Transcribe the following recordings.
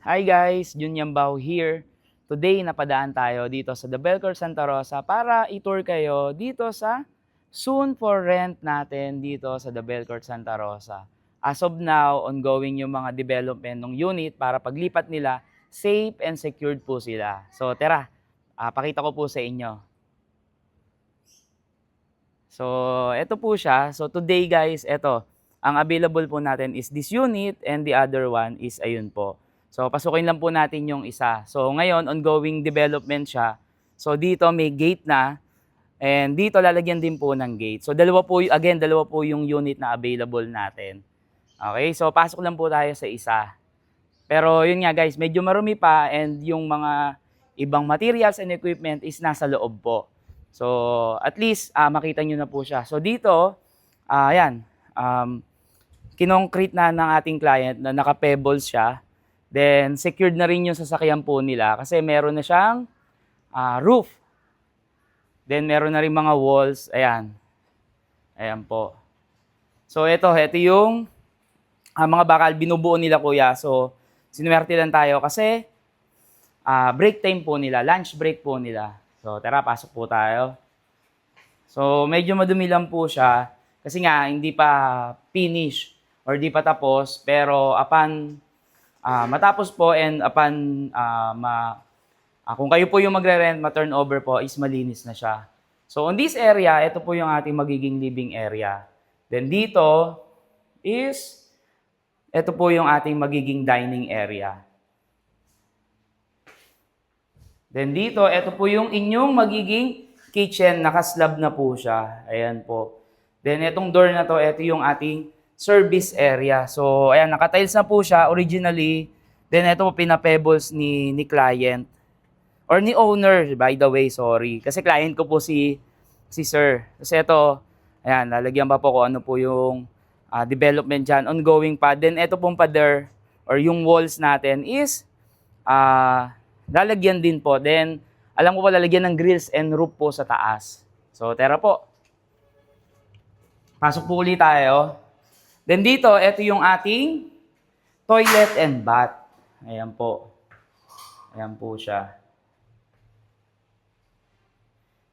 Hi guys, Jun Yambao here. Today napadaan tayo dito sa The Belcourt Santa Rosa para i-tour kayo dito sa soon for rent natin dito sa The Belcourt Santa Rosa. As of now, ongoing yung mga development ng unit para paglipat nila, safe and secured po sila. So tara, pakita ko po sa inyo. So ito po siya. So today guys, ito, ang available po natin is this unit and the other one is ayun po. So, pasukin lang po natin yung isa. So, ngayon, ongoing development siya. So, dito may gate na. And dito, lalagyan din po ng gate. So, dalawa po yung unit na available natin. Okay? So, pasok lang po tayo sa isa. Pero, yun nga guys, medyo marumi pa and yung mga ibang materials and equipment is nasa loob po. So, at least, makita nyo na po siya. So, dito, ayan, kinongkrete na ng ating client na naka-pebbles siya. Then, secured na rin yung sasakyan po nila kasi meron na siyang roof. Then, meron na rin mga walls. Ayan. Ayan po. So, ito yung mga bakal binubuo nila kuya. So, sinuwerte lang tayo kasi break time po nila. Lunch break po nila. So, tara, pasok po tayo. So, medyo madumi lang po siya kasi nga, hindi pa finish or di pa tapos. Pero, matapos po and kung kayo po yung magre-rent, ma-turnover po, is malinis na siya. So, on this area, ito po yung ating magiging living area. Then dito is, ito po yung ating magiging dining area. Then dito, ito po yung inyong magiging kitchen, naka-slab na po siya. Ayan po. Then itong door na to, ito yung ating service area. So, ayan, naka-tiles na po siya originally. Then, ito po pinapebbles ni client. Or ni owner, by the way, sorry. Kasi client ko po si sir. Kasi ito, ayan, lalagyan pa po ko ano po yung development dyan. Ongoing pa. Then, ito pong pader or yung walls natin is lalagyan din po. Then, alam ko po lalagyan ng grills and roof po sa taas. So, tara po. Pasok po ulit tayo. Then dito, ito yung ating toilet and bath. Ayan po. Ayan po siya.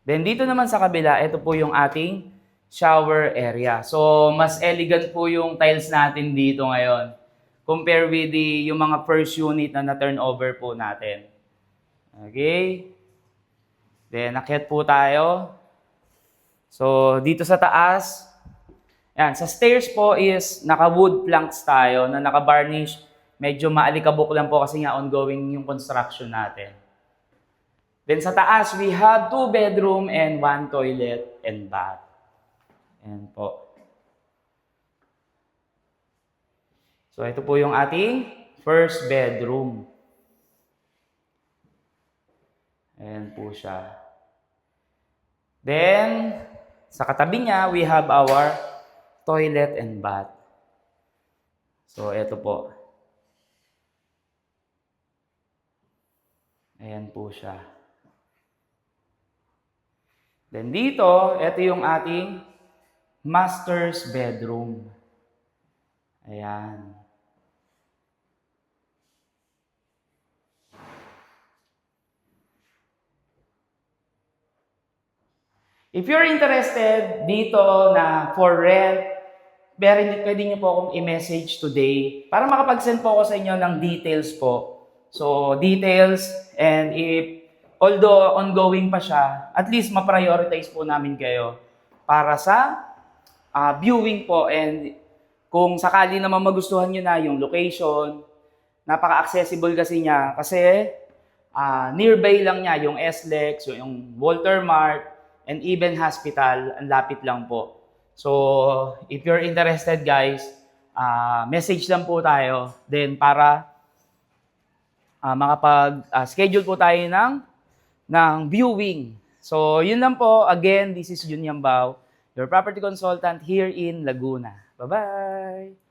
Then dito naman sa kabila, ito po yung ating shower area. So, mas elegant po yung tiles natin dito ngayon. Compare with yung mga first unit na na-turnover po natin. Okay. Then, akyat po tayo. So, dito sa taas, yan, sa stairs po is naka-wood planks tayo na naka-varnish. Medyo maalikabok lang po kasi nga ongoing yung construction natin. Then sa taas, we have 2 bedroom and 1 toilet and bath. Yan po. So ito po yung ating first bedroom. Ayan po siya. Then, sa katabi niya, we have our toilet and bath. So, ito po. Ayan po siya. Then dito, ito yung ating master's bedroom. Ayan. If you're interested dito na for rent, pwede niyo po akong i-message today para makapag-send po ako sa inyo ng details po. So, details and although ongoing pa siya, at least ma-prioritize po namin kayo para sa viewing po and kung sakali naman magustuhan nyo na yung location, napaka-accessible kasi niya kasi nearby lang niya yung SLEX, yung Walter Mart, and even hospital, ang lapit lang po. So, if you're interested guys, message lang po tayo. Then, para makapag-schedule po tayo ng viewing. So, yun lang po. Again, this is Jun Yambao, your property consultant here in Laguna. Bye-bye!